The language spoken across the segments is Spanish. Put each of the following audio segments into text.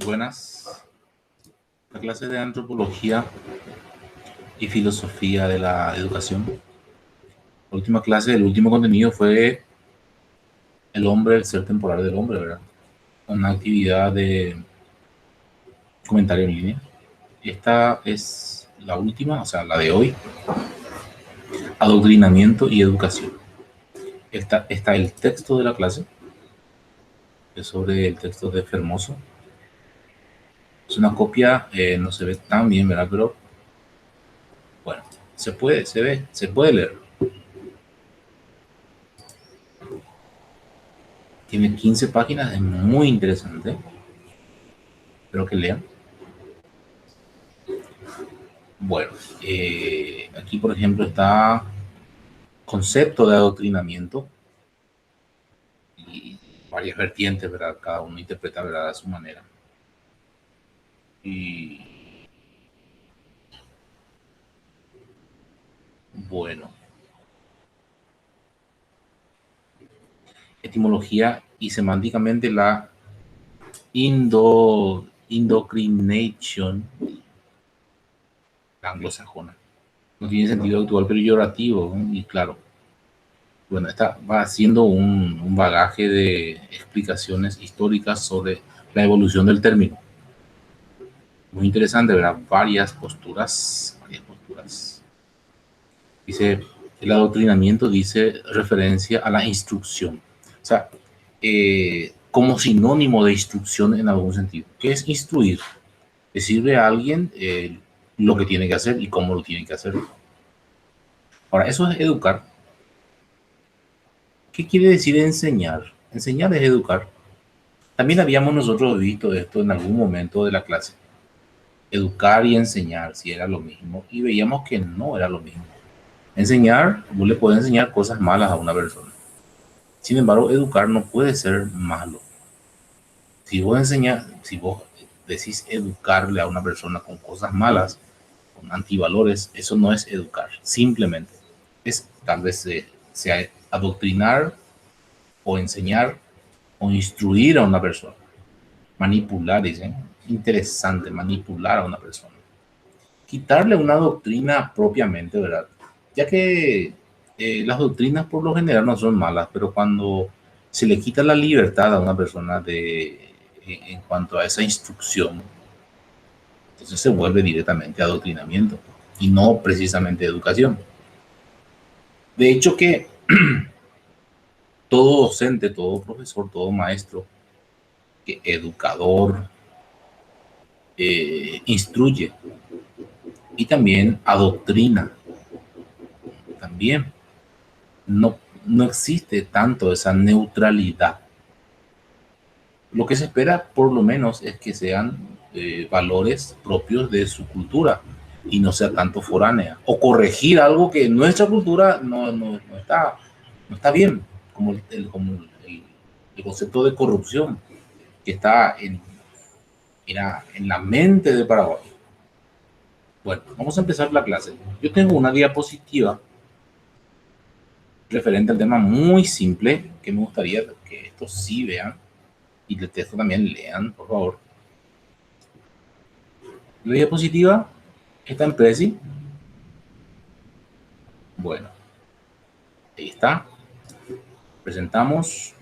Buenas. La clase de antropología y filosofía de la educación. La última clase, el último contenido fue el hombre, el ser temporal del hombre, ¿verdad? Una actividad de comentario en línea. Esta es la última, o sea, la de hoy. Adoctrinamiento y educación. Está el texto de la clase, que es sobre el texto de Fermoso. Es una copia, no se ve tan bien, ¿verdad? Pero bueno, se puede leer. Tiene 15 páginas, es muy interesante. Espero que lean. Bueno, aquí por ejemplo está concepto de adoctrinamiento y varias vertientes, ¿verdad? Cada uno interpreta, ¿verdad?, a su manera. Y bueno, etimología y semánticamente la indoctrination anglosajona. No tiene sentido actual peyorativo, ¿no? Y claro, bueno, esta va haciendo un bagaje de explicaciones históricas sobre la evolución del término. Muy interesante, ¿verdad? Varias posturas. Dice, el adoctrinamiento dice referencia a la instrucción. O sea, como sinónimo de instrucción en algún sentido. ¿Qué es instruir? Decirle a alguien lo que tiene que hacer y cómo lo tiene que hacer. Ahora, eso es educar. ¿Qué quiere decir enseñar? Enseñar es educar. También habíamos nosotros visto esto en algún momento de la clase. Educar y enseñar, si era lo mismo. Y veíamos que no era lo mismo. Enseñar, vos le puedes enseñar cosas malas a una persona. Sin embargo, educar no puede ser malo. Si vos decís educarle a una persona con cosas malas, con antivalores, eso no es educar. Simplemente es tal vez sea adoctrinar o enseñar o instruir a una persona. Manipular, dicen. Interesante, manipular a una persona. Quitarle una doctrina propiamente, ¿verdad? Ya que las doctrinas por lo general no son malas, pero cuando se le quita la libertad a una persona en cuanto a esa instrucción, entonces se vuelve directamente adoctrinamiento y no precisamente educación. De hecho que todo docente, todo profesor, todo maestro, educador, instruye y también adoctrina. También no existe tanto esa neutralidad. Lo que se espera, por lo menos, es que sean valores propios de su cultura y no sea tanto foránea. O corregir algo que en nuestra cultura no está bien, como el concepto de corrupción que está en la mente de Paraguay. Bueno, vamos a empezar la clase. Yo tengo una diapositiva referente al tema muy simple que me gustaría que estos sí vean y el texto también lean, por favor. La diapositiva está en Prezi. Bueno, ahí está. Presentamos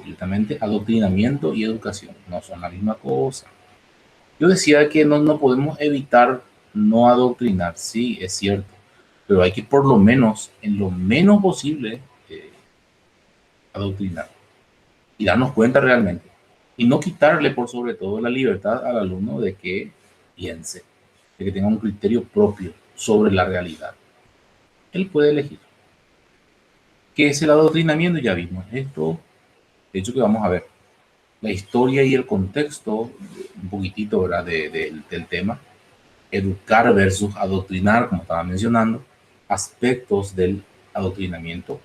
directamente adoctrinamiento y educación. No son la misma cosa. Yo decía que no podemos evitar no adoctrinar. Sí, es cierto. Pero hay que por lo menos, en lo menos posible, adoctrinar y darnos cuenta realmente. Y no quitarle por sobre todo la libertad al alumno de que piense, de que tenga un criterio propio sobre la realidad. Él puede elegir. ¿Qué es el adoctrinamiento? Ya vimos esto. De hecho, que vamos a ver la historia y el contexto, un poquitito, ¿verdad?, del tema. Educar versus adoctrinar, como estaba mencionando, aspectos del adoctrinamiento.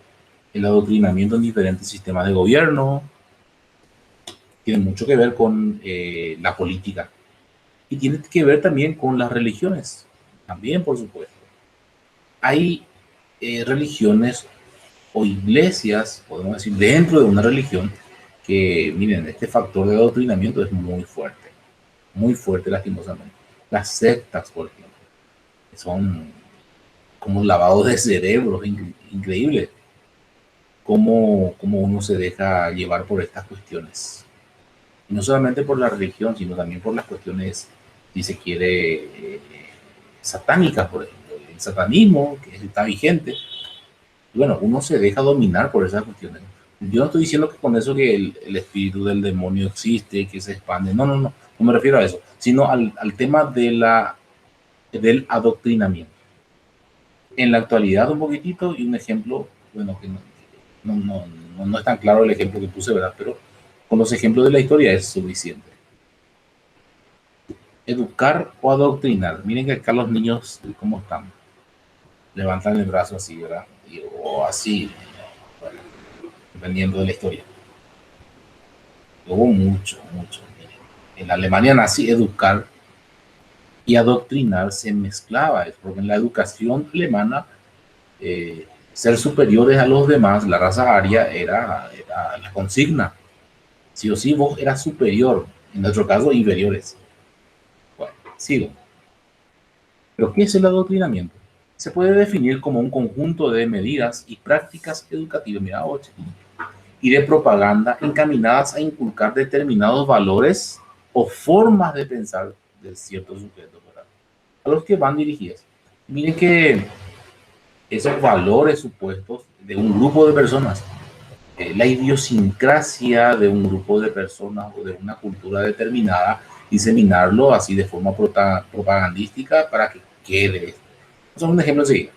El adoctrinamiento en diferentes sistemas de gobierno tiene mucho que ver con la política y tiene que ver también con las religiones, también por supuesto. Hay religiones o iglesias, podemos decir, dentro de una religión, que, miren, este factor de adoctrinamiento es muy fuerte lastimosamente. Las sectas, por ejemplo, que son como lavados de cerebros, increíble cómo uno se deja llevar por estas cuestiones. Y no solamente por la religión, sino también por las cuestiones, si se quiere, satánicas, por ejemplo. El satanismo, que está vigente, y bueno, uno se deja dominar por esas cuestiones. Yo no estoy diciendo que con eso que el espíritu del demonio existe, que se expande, no me refiero a eso, sino al tema del adoctrinamiento. En la actualidad un poquitito y un ejemplo, bueno, que no es tan claro el ejemplo que puse, ¿verdad? Pero con los ejemplos de la historia es suficiente. Educar o adoctrinar. Miren que acá los niños, ¿cómo están? Levantan el brazo así, ¿verdad? O así, bueno, dependiendo de la historia. Hubo mucho. En la Alemania nazi, educar y adoctrinar se mezclaba, porque en la educación alemana, ser superiores a los demás, la raza aria, era la consigna. Sí o sí, vos eras superior, en nuestro caso, inferiores. Bueno, sigo. ¿Pero qué es el adoctrinamiento? Se puede definir como un conjunto de medidas y prácticas educativas, mira, y de propaganda encaminadas a inculcar determinados valores o formas de pensar de ciertos sujetos, ¿verdad? A los que van dirigidas. Miren que esos valores supuestos de un grupo de personas, la idiosincrasia de un grupo de personas o de una cultura determinada, diseminarlo así de forma propagandística para que quede. Vamos a un ejemplo enseguida.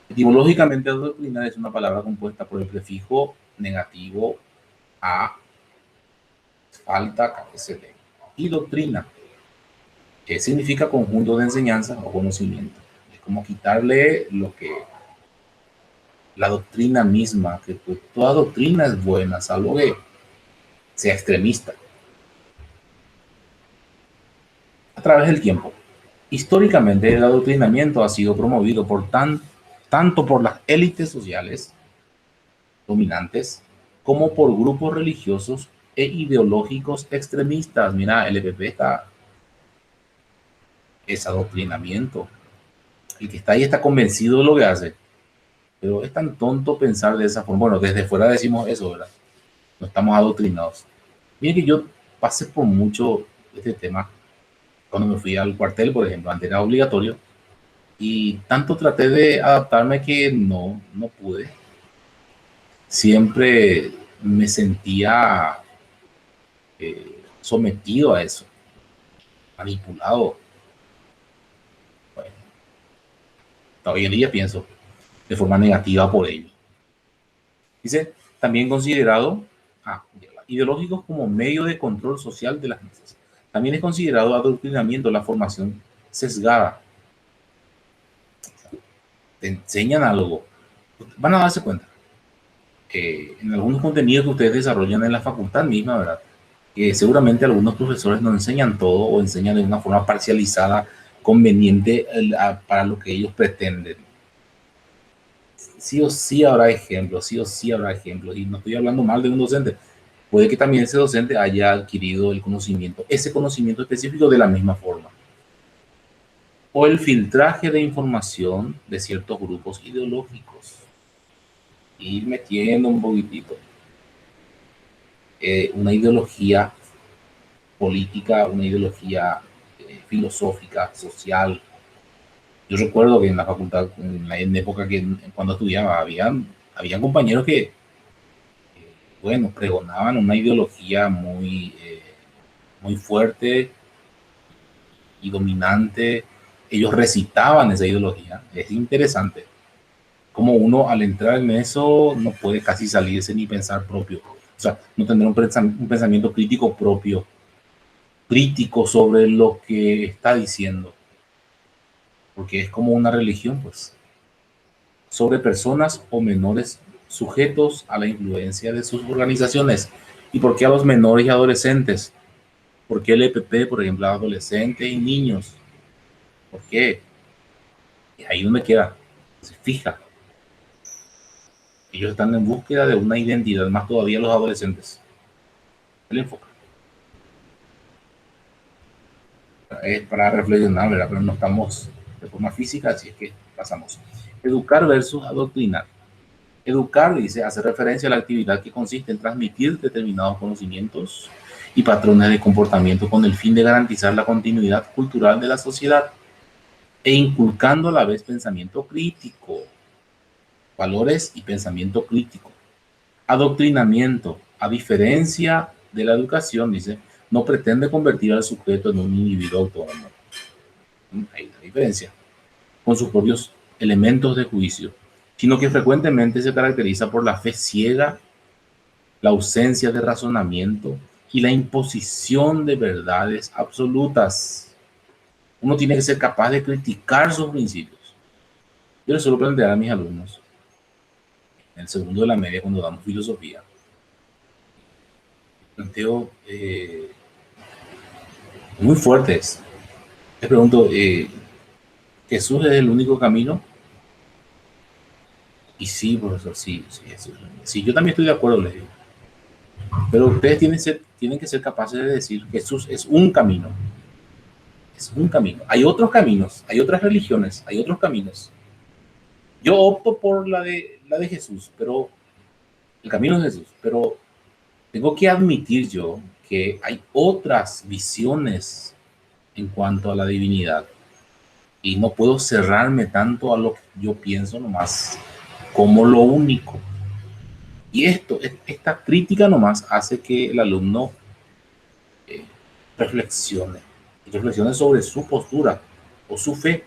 Etimológicamente, adoctrinar es una palabra compuesta por el prefijo negativo a, falta, KSD, y doctrina, que significa conjunto de enseñanzas o conocimiento. Es como quitarle lo que la doctrina misma, que pues, toda doctrina es buena, salvo que sea extremista. A través del tiempo, históricamente el adoctrinamiento ha sido promovido tanto por las élites sociales dominantes como por grupos religiosos e ideológicos extremistas. Mira, el EPP es adoctrinamiento. El que está ahí está convencido de lo que hace, pero es tan tonto pensar de esa forma. Bueno, desde fuera decimos eso, ¿verdad? No estamos adoctrinados. Miren que yo pasé por mucho este tema cuando me fui al cuartel, por ejemplo, antes era obligatorio, y tanto traté de adaptarme que no pude. Siempre me sentía sometido a eso, manipulado. Bueno, hoy en día pienso de forma negativa por ello. Dice, también considerado ideológicos como medio de control social de las masas. También es considerado adoctrinamiento la formación sesgada. Te enseñan algo. Van a darse cuenta que en algunos contenidos que ustedes desarrollan en la facultad misma, ¿verdad? Que seguramente algunos profesores no enseñan todo o enseñan de una forma parcializada, conveniente para lo que ellos pretenden. Sí o sí habrá ejemplos, sí o sí habrá ejemplos, y no estoy hablando mal de un docente. Puede que también ese docente haya adquirido el conocimiento, ese conocimiento específico de la misma forma. O el filtraje de información de ciertos grupos ideológicos. Ir metiendo un poquitito. Una ideología política, una ideología filosófica, social. Yo recuerdo que en la facultad, en la época que cuando estudiaba, habían compañeros que, bueno, pregonaban una ideología muy fuerte y dominante. Ellos recitaban esa ideología. Es interesante como uno al entrar en eso no puede casi salirse ni pensar propio. O sea, no tener un pensamiento crítico propio, crítico sobre lo que está diciendo. Porque es como una religión, pues, sobre personas o menores sujetos a la influencia de sus organizaciones. ¿Y por qué a los menores y adolescentes? ¿Por qué el EPP, por ejemplo, a adolescentes y niños? ¿Por qué? Y ahí no me queda. Se fija. Ellos están en búsqueda de una identidad, más todavía los adolescentes. El enfoque es para reflexionar, ¿verdad? Pero no estamos de forma física, así es que pasamos. Educar versus adoctrinar. Educar, dice, hace referencia a la actividad que consiste en transmitir determinados conocimientos y patrones de comportamiento con el fin de garantizar la continuidad cultural de la sociedad e inculcando a la vez pensamiento crítico, valores y pensamiento crítico. Adoctrinamiento, a diferencia de la educación, dice, no pretende convertir al sujeto en un individuo autónomo. Hay una diferencia. Con sus propios elementos de juicio, sino que frecuentemente se caracteriza por la fe ciega, la ausencia de razonamiento y la imposición de verdades absolutas. Uno tiene que ser capaz de criticar sus principios. Yo les suelo plantear a mis alumnos, en el segundo de la media, cuando damos filosofía, planteo muy fuertes. Les pregunto, ¿Jesús es el único camino? Y sí, profesor, sí, sí, Jesús. Sí, yo también estoy de acuerdo, les digo. Pero ustedes tienen que ser capaces de decir que Jesús es un camino. Es un camino. Hay otros caminos, hay otras religiones, hay otros caminos. Yo opto por la de Jesús, pero el camino es Jesús. Pero tengo que admitir yo que hay otras visiones en cuanto a la divinidad. Y no puedo cerrarme tanto a lo que yo pienso nomás como lo único. Y esta crítica nomás hace que el alumno eh, reflexione, reflexione sobre su postura o su fe.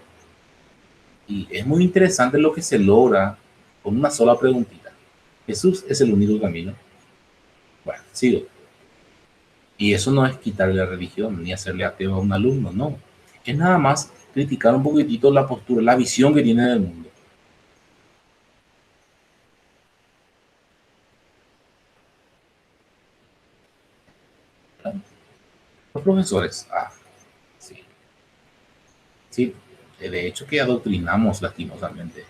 Y es muy interesante lo que se logra con una sola preguntita. ¿Jesús es el único camino? Bueno, sigo. Y eso no es quitarle la religión ni hacerle ateo a un alumno, no. Es nada más criticar un poquitito la postura, la visión que tiene del mundo. Los profesores, sí, sí, de hecho que adoctrinamos lastimosamente.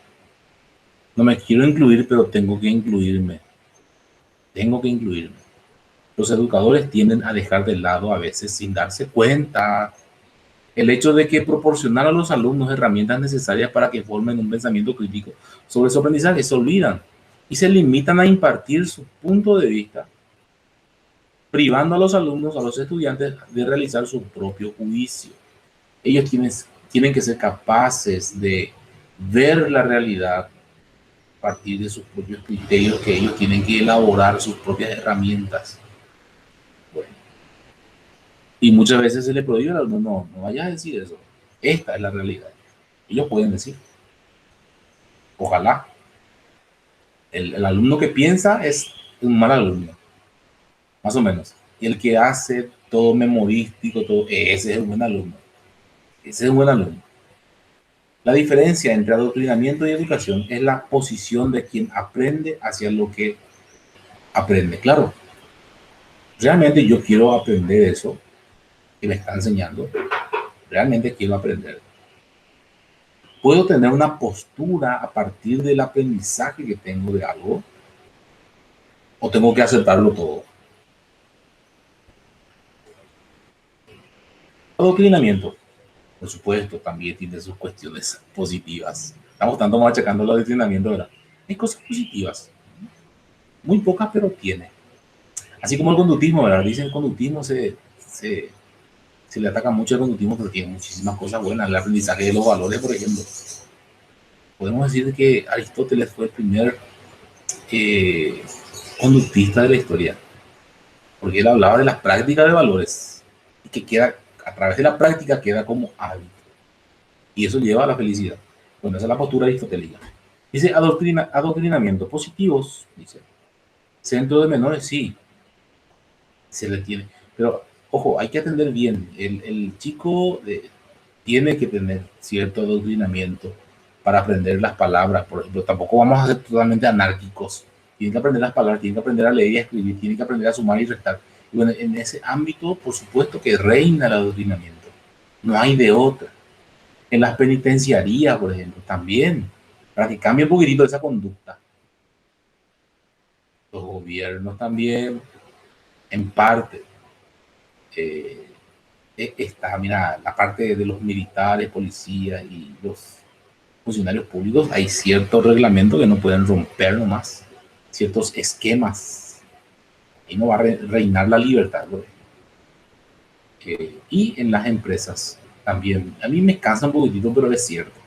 No me quiero incluir, pero tengo que incluirme. Tengo que incluirme. Los educadores tienden a dejar de lado a veces sin darse cuenta el hecho de que proporcionar a los alumnos herramientas necesarias para que formen un pensamiento crítico sobre su aprendizaje se olvidan y se limitan a impartir su punto de vista, privando a los alumnos, a los estudiantes, de realizar su propio juicio. Ellos tienen que ser capaces de ver la realidad a partir de sus propios criterios, que ellos tienen que elaborar sus propias herramientas. Bueno, y muchas veces se le prohíbe al alumno, no vayas a decir eso. Esta es la realidad. Ellos pueden decir, ojalá. El alumno que piensa es un mal alumno, más o menos. Y el que hace todo memorístico, todo, ese es un buen alumno. Ese es un buen alumno. La diferencia entre adoctrinamiento y educación es la posición de quien aprende hacia lo que aprende. Claro, realmente yo quiero aprender eso que me está enseñando. Realmente quiero aprender. Puedo tener una postura a partir del aprendizaje que tengo de algo, o tengo que aceptarlo todo. Adoctrinamiento, por supuesto, también tiene sus cuestiones positivas. Estamos tanto machacando el adoctrinamiento, ¿verdad? Hay cosas positivas, muy pocas, pero tiene. Así como el conductismo, ¿verdad? Dicen el conductismo se le ataca mucho al conductismo, pero tiene muchísimas cosas buenas. El aprendizaje de los valores, por ejemplo. Podemos decir que Aristóteles fue el primer eh, conductista de la historia, porque él hablaba de la práctica de valores y que queda, a través de la práctica queda como hábito. Y eso lleva a la felicidad. Bueno, esa es la postura aristotélica. Dice adoctrinamiento positivos, dice. Centro de menores, sí, se le tiene. Pero, ojo, hay que atender bien. El chico tiene que tener cierto adoctrinamiento para aprender las palabras. Por ejemplo, tampoco vamos a ser totalmente anárquicos. Tiene que aprender las palabras, tiene que aprender a leer y a escribir, tiene que aprender a sumar y restar. Y bueno, en ese ámbito, por supuesto que reina el adoctrinamiento. No hay de otra. En las penitenciarías, por ejemplo, también, para que cambie un poquitito esa conducta. los gobiernos también, en parte. Está, mira, la parte de los militares, policías y los funcionarios públicos, hay ciertos reglamentos que no pueden romper nomás, ciertos esquemas, y no va a reinar la libertad. Y en las empresas también, a mí me cansa un poquitito, pero es cierto,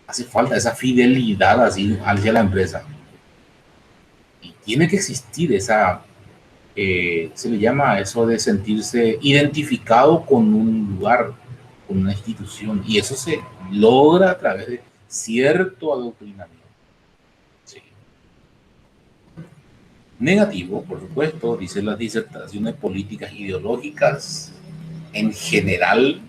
hace falta esa fidelidad así hacia la empresa, y tiene que existir esa, se le llama eso de sentirse identificado con un lugar, con una institución, y eso se logra a través de cierto adoctrinamiento. Sí. Negativo, por supuesto, dicen las disertaciones políticas ideológicas, en general,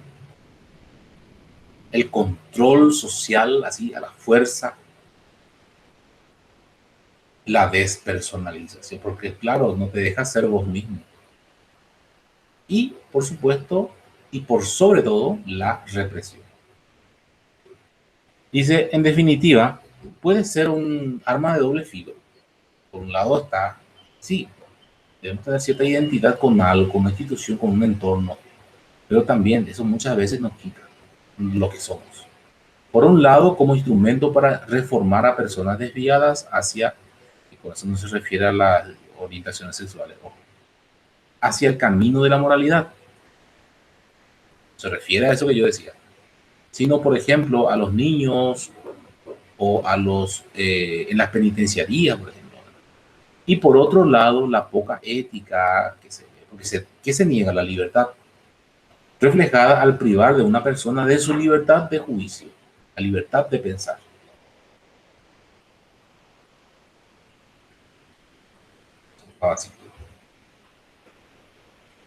el control social, así a la fuerza, la despersonalización, porque claro, no te deja ser vos mismo. Y, por supuesto, y por sobre todo, la represión. Dice, en definitiva, puede ser un arma de doble filo. Por un lado está, sí, debemos tener cierta identidad con algo, con una institución, con un entorno, pero también eso muchas veces nos quita lo que somos. Por un lado, como instrumento para reformar a personas desviadas hacia, y con eso no se refiere a las orientaciones sexuales, hacia el camino de la moralidad. Se refiere a eso que yo decía. Sino, por ejemplo, a los niños o a los en las penitenciarías, por ejemplo. Y por otro lado, la poca ética que se niega la libertad, reflejada al privar de una persona de su libertad de juicio, la libertad de pensar. Básico.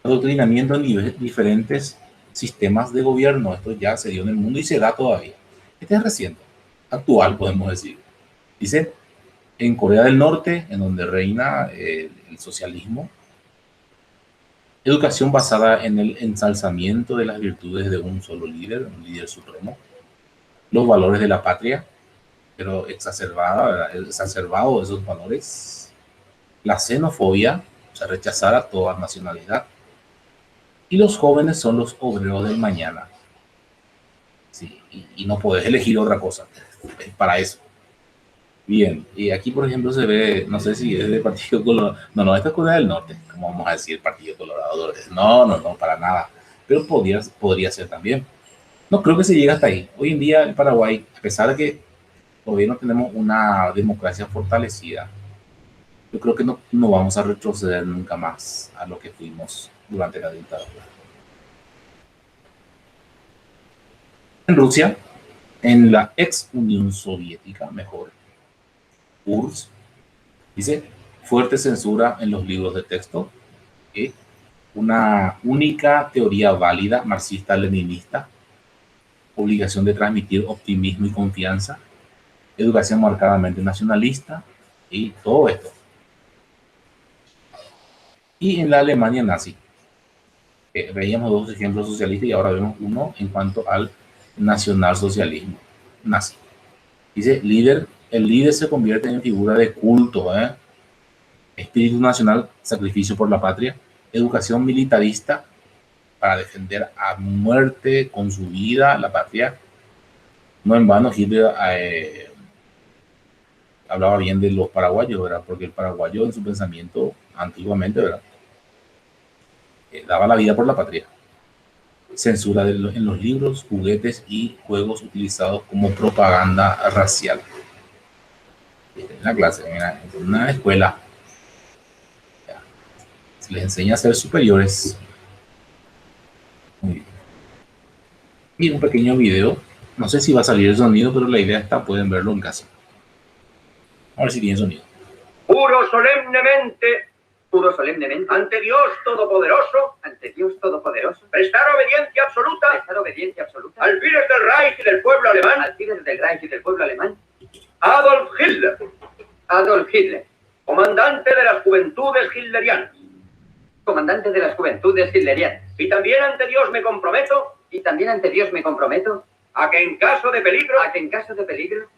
Adoctrinamiento en diferentes sistemas de gobierno. Esto ya se dio en el mundo y se da todavía. Este es reciente, actual, podemos decir. Dice, en Corea del Norte, en donde reina el socialismo, educación basada en el ensalzamiento de las virtudes de un solo líder, un líder supremo, los valores de la patria, pero exacerbado esos valores, la xenofobia, o sea, rechazar a toda nacionalidad, y los jóvenes son los obreros del mañana. Sí, y no puedes elegir otra cosa, es para eso. Bien, y aquí por ejemplo se ve, no sé si es de Partido Colorado, no, esta es Corea del Norte, como vamos a decir Partido Colorado, no, para nada, pero podría ser también. No creo que se llegue hasta ahí. Hoy en día el Paraguay, a pesar de que todavía no tenemos una democracia fortalecida, yo creo que no vamos a retroceder nunca más a lo que fuimos durante la dictadura. En Rusia, en la ex Unión Soviética, mejor, URSS, dice, fuerte censura en los libros de texto, una única teoría válida marxista-leninista, obligación de transmitir optimismo y confianza, educación marcadamente nacionalista y todo esto. Y en la Alemania nazi, veíamos dos ejemplos socialistas y ahora vemos uno en cuanto al nacionalsocialismo nazi. Dice, el líder se convierte en figura de culto, espíritu nacional, sacrificio por la patria, educación militarista para defender a muerte con su vida la patria. No en vano Hitler hablaba bien de los paraguayos, ¿verdad? Porque el paraguayo en su pensamiento antiguamente, ¿verdad? Daba la vida por la patria. Censura en los libros, juguetes y juegos utilizados como propaganda racial. En la clase, en una escuela, se les enseña a ser superiores. Muy bien. Y un pequeño video, no sé si va a salir el sonido, pero la idea está, pueden verlo en casa. A ver si tiene sonido. Juro solemnemente, ante Dios Todopoderoso, prestar obediencia absoluta, al Führer del Reich y del pueblo alemán, Adolf Hitler, comandante de las juventudes hitlerianas, y también ante Dios me comprometo, a que en caso de peligro,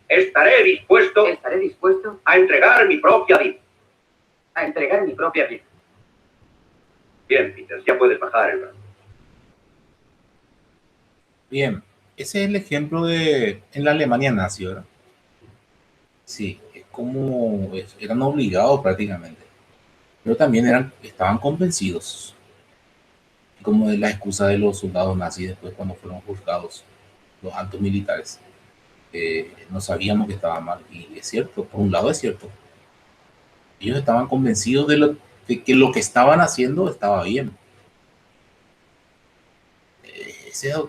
estaré dispuesto a entregar mi propia vida. a entregar mi propia vida. Bien, Peter, ya puedes bajar el brazo. Bien, ese es el ejemplo de en la Alemania nazi, ¿verdad? Sí, es como eran obligados prácticamente, pero también estaban convencidos, como de la excusa de los soldados nazis después cuando fueron juzgados, los altos militares. No sabíamos que estaba mal, y es cierto, por un lado es cierto, ellos estaban convencidos de que lo que estaban haciendo estaba bien.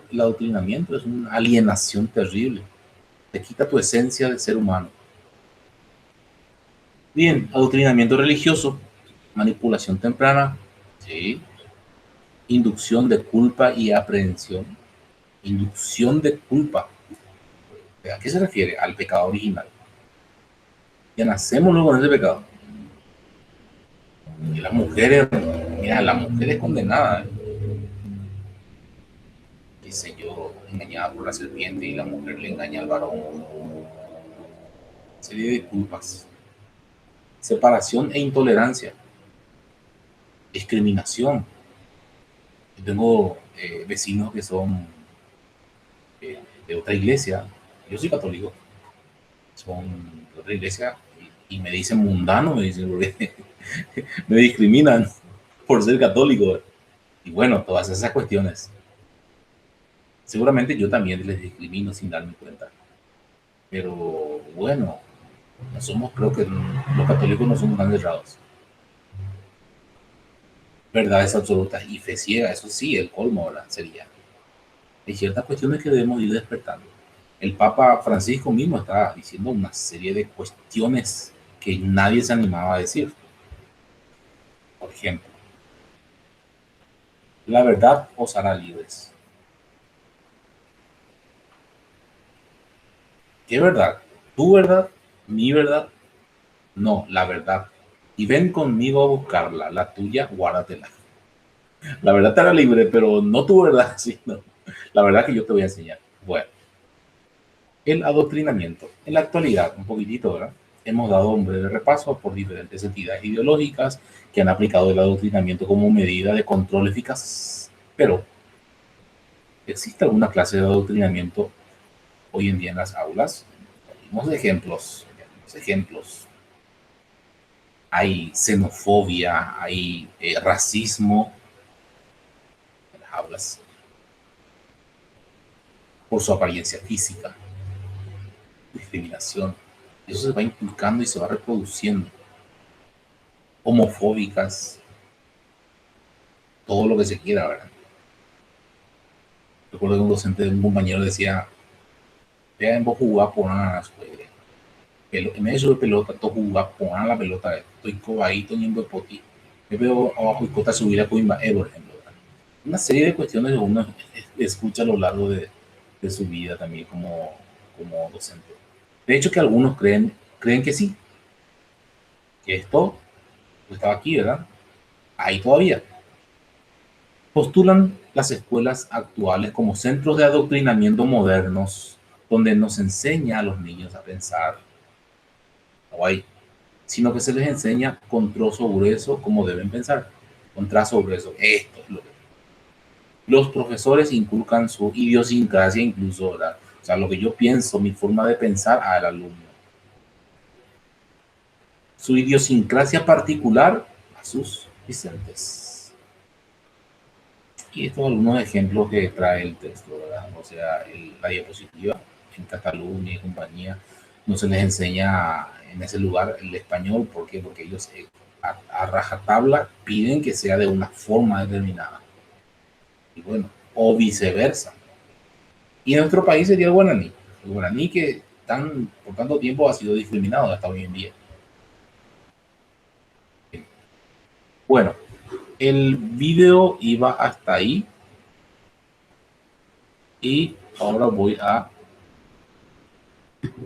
El adoctrinamiento es una alienación terrible, te quita tu esencia de ser humano. Bien, adoctrinamiento religioso, manipulación temprana, sí. Inducción de culpa y aprehensión. Inducción de culpa. ¿A qué se refiere? Al pecado original. Ya nacemos luego con ese pecado. Y las mujeres, mira, la mujer es condenada. Dice yo, engañada por la serpiente y la mujer le engaña al varón. Serie de culpas. Separación e intolerancia. Discriminación. Yo tengo vecinos que son de otra iglesia. Yo soy católico. Son de otra iglesia y me dicen mundano, me dicen, porque me discriminan por ser católico. Y bueno, todas esas cuestiones. Seguramente yo también les discrimino sin darme cuenta. Pero bueno, no somos, creo que los católicos no somos tan cerrados. Verdades absolutas y fe ciega, eso sí, el colmo, ¿verdad? Sería. Hay ciertas cuestiones que debemos ir despertando. El Papa Francisco mismo está diciendo una serie de cuestiones que nadie se animaba a decir. Por ejemplo, la verdad os hará libres. ¿Qué verdad? ¿Tu verdad? ¿Mi verdad? No, la verdad. Y ven conmigo a buscarla, la tuya, guárdatela. La verdad te hará libre, pero no tu verdad, sino la verdad que yo te voy a enseñar. Bueno, el adoctrinamiento. En la actualidad, un poquitito, ¿verdad? Hemos dado un breve repaso por diferentes entidades ideológicas que han aplicado el adoctrinamiento como medida de control eficaz. Pero, ¿existe alguna clase de adoctrinamiento hoy en día en las aulas? Unos ejemplos. Hay xenofobia, hay racismo en las aulas por su apariencia física, discriminación. Eso se va inculcando y se va reproduciendo. Homofóbicas, todo lo que se quiera, ¿verdad? Recuerdo que un docente de un compañero decía, vean, vos jugás por una en medio de pelota, tú jugás por la pelota, estoy cobadito en un poti, me veo abajo y cota subir a Coimba, por ejemplo, ¿verdad? Una serie de cuestiones que uno escucha a lo largo de su vida también como docente. De hecho, que algunos creen que sí, que esto estaba aquí, ¿verdad? Ahí todavía. Postulan las escuelas actuales como centros de adoctrinamiento modernos, donde nos enseña a los niños a pensar, no hay, sino que se les enseña con trozo grueso cómo deben pensar, con trazo grueso. Esto es lo que los profesores inculcan su idiosincrasia incluso, ¿verdad? O sea, lo que yo pienso, mi forma de pensar al alumno. Su idiosincrasia particular a sus discentes. Y estos son algunos ejemplos que trae el texto, ¿verdad? O sea, la diapositiva en Cataluña y compañía no se les enseña en ese lugar el español. ¿Por qué? Porque ellos a rajatabla piden que sea de una forma determinada. Y bueno, o viceversa. Y en nuestro país sería el guaraní que por tanto tiempo ha sido discriminado hasta hoy en día. Bueno, el video iba hasta ahí y ahora voy a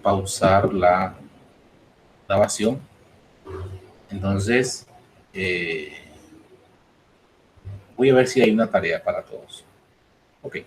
pausar la grabación. Entonces, voy a ver si hay una tarea para todos. Ok.